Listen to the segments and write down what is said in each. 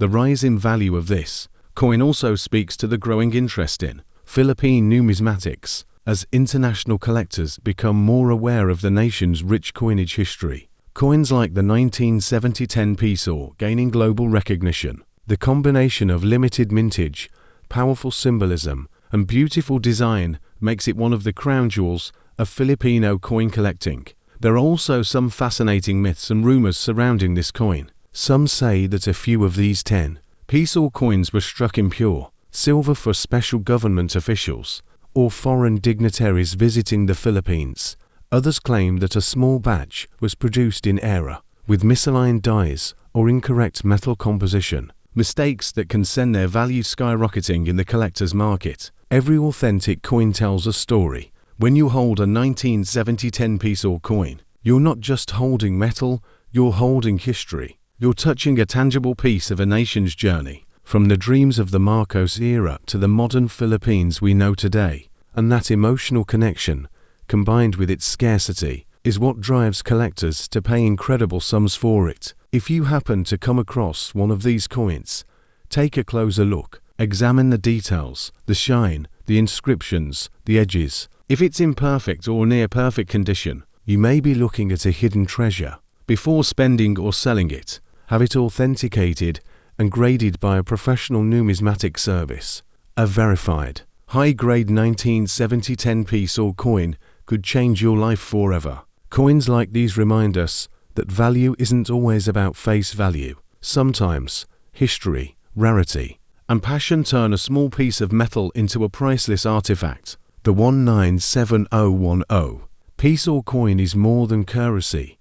The rise in value of this coin also speaks to the growing interest in Philippine numismatics, as international collectors become more aware of the nation's rich coinage history. Coins like the 1970 10 Piso gaining global recognition. The combination of limited mintage, powerful symbolism, and beautiful design makes it one of the crown jewels of Filipino coin collecting. There are also some fascinating myths and rumors surrounding this coin. Some say that a few of these 10 Piso coins were struck in pure silver for special government officials or foreign dignitaries visiting the Philippines. Others claim that a small batch was produced in error, with misaligned dies or incorrect metal composition, mistakes that can send their value skyrocketing in the collector's market. Every authentic coin tells a story. When you hold a 1970 10 Piso coin, you're not just holding metal, you're holding history. You're touching a tangible piece of a nation's journey, from the dreams of the Marcos era to the modern Philippines we know today. And that emotional connection, combined with its scarcity, is what drives collectors to pay incredible sums for it. If you happen to come across one of these coins, take a closer look. Examine the details, the shine, the inscriptions, the edges. If it's in perfect or near perfect condition, you may be looking at a hidden treasure. Before spending or selling it, have it authenticated and graded by a professional numismatic service. A verified, high-grade 1970 10 Piso coin could change your life forever. Coins like these remind us that value isn't always about face value. Sometimes, history, rarity, and passion turn a small piece of metal into a priceless artifact. The 197010 Piso coin is more than currency.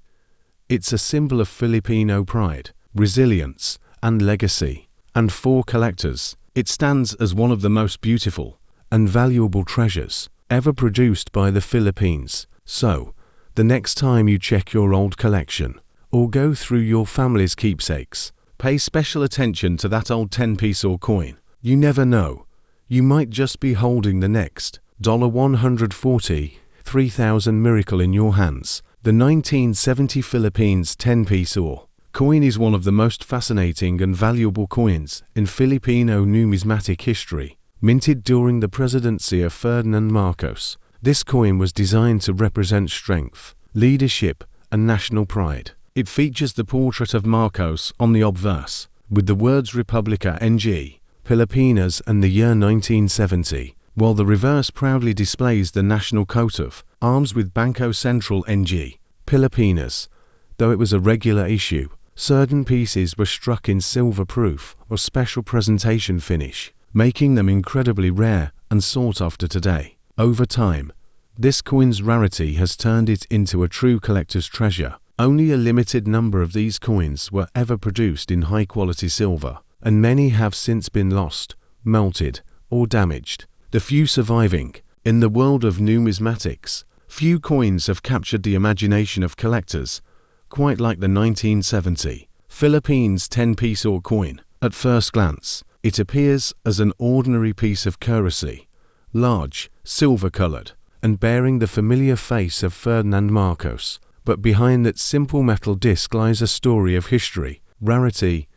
It's a symbol of Filipino pride, resilience, and legacy. And for collectors, it stands as one of the most beautiful and valuable treasures ever produced by the Philippines. So, the next time you check your old collection or go through your family's keepsakes, pay special attention to that old 10 Piso coin. You never know, you might just be holding the next $143,000 miracle in your hands. The 1970 Philippines 10 Piso coin is one of the most fascinating and valuable coins in Filipino numismatic history. Minted during the presidency of Ferdinand Marcos, this coin was designed to represent strength, leadership, and national pride. It features the portrait of Marcos on the obverse, with the words Republika NGC, Pilipinas, and the year 1970, while the reverse proudly displays the national coat of arms with Bangko Sentral NGC, Pilipinas. Though it was a regular issue, certain pieces were struck in silver proof or special presentation finish, making them incredibly rare and sought after today. Over time, this coin's rarity has turned it into a true collector's treasure. Only a limited number of these coins were ever produced in high-quality silver, and many have since been lost, melted, or damaged. The few surviving. In the world of numismatics, few coins have captured the imagination of collectors, quite like the 1970 Philippines 10 Piso coin. At first glance, it appears as an ordinary piece of currency, large, silver-colored, and bearing the familiar face of Ferdinand Marcos. But behind that simple metal disc lies a story of history, rarity,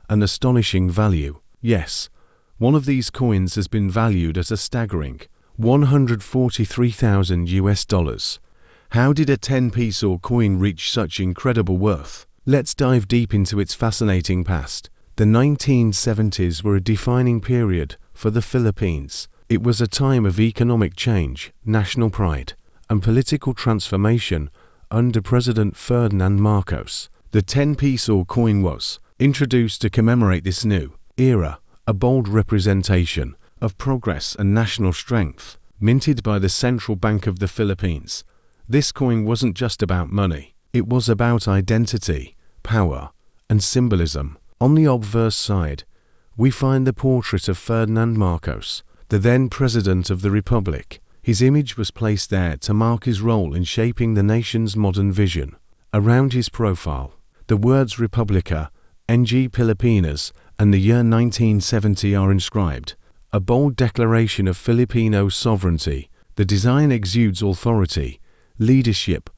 and astonishing value. Yes, one of these coins has been valued at a staggering $143,000. How did a 10 Piso coin reach such incredible worth? Let's dive deep into its fascinating past. The 1970s were a defining period for the Philippines. It was a time of economic change, national pride, and political transformation under President Ferdinand Marcos. The 10 Piso coin was introduced to commemorate this new era, a bold representation of progress and national strength. Minted by the Central Bank of the Philippines, this coin wasn't just about money. It was about identity, power, and symbolism. On the obverse side, we find the portrait of Ferdinand Marcos, the then President of the Republic. His image was placed there to mark his role in shaping the nation's modern vision. Around his profile, the words Republika, NGC Pilipinas, and the year 1970 are inscribed, a bold declaration of Filipino sovereignty. The design exudes authority, leadership,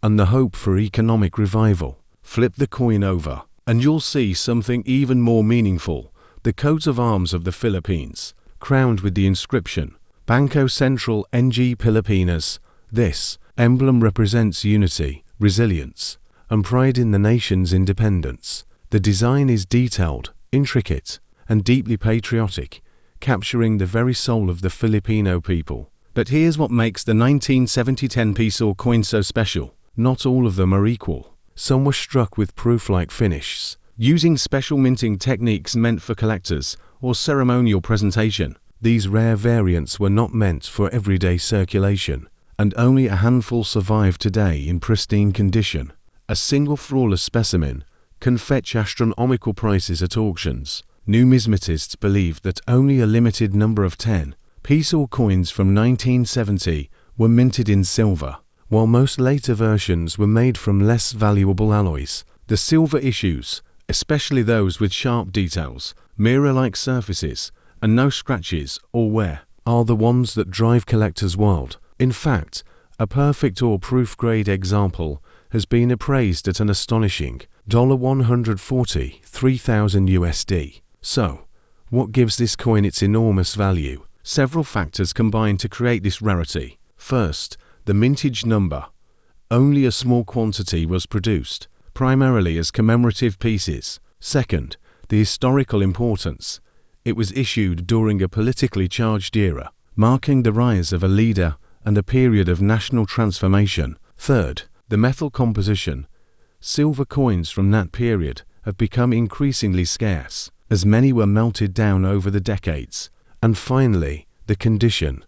and the hope for economic revival. Flip the coin over. And you'll see something even more meaningful: the coat of arms of the Philippines, crowned with the inscription, Bangko Sentral NG Pilipinas. This emblem represents unity, resilience, and pride in the nation's independence. The design is detailed, intricate, and deeply patriotic, capturing the very soul of the Filipino people. But here's what makes the 1970-10 Piso coin so special. Not all of them are equal. Some were struck with proof-like finishes, using special minting techniques meant for collectors or ceremonial presentation. These rare variants were not meant for everyday circulation, and only a handful survive today in pristine condition. A single flawless specimen can fetch astronomical prices at auctions. Numismatists believe that only a limited number of 10 Piso coins from 1970 were minted in silver, while most later versions were made from less valuable alloys. The silver issues, especially those with sharp details, mirror-like surfaces, and no scratches or wear, are the ones that drive collectors wild. In fact, a perfect or proof-grade example has been appraised at an astonishing $143,000 USD. So, what gives this coin its enormous value? Several factors combine to create this rarity. First, the mintage number. Only a small quantity was produced, primarily as commemorative pieces. Second, the historical importance. It was issued during a politically charged era, marking the rise of a leader and a period of national transformation. Third, the metal composition. Silver coins from that period have become increasingly scarce, as many were melted down over the decades. And finally, the condition.